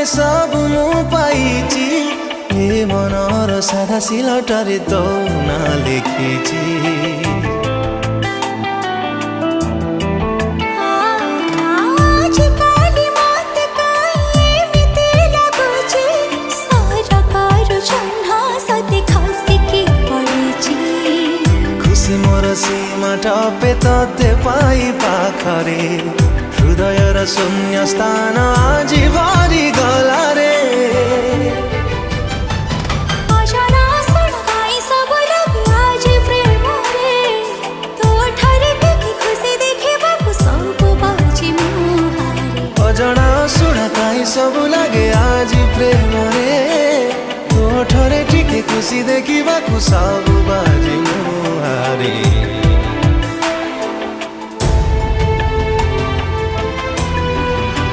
सब मु पाइची ए मनर साधा सिलटरे तो ना लिखिची। मोर सीमा टपे तते पाई पाखरे हृदय र शून्य स्थान आज भरि गला रे। अजଣା सुना काई सब लगे आज प्रेम रे तो ठरे टिके खुशी देखा सब बाजी मुहारे।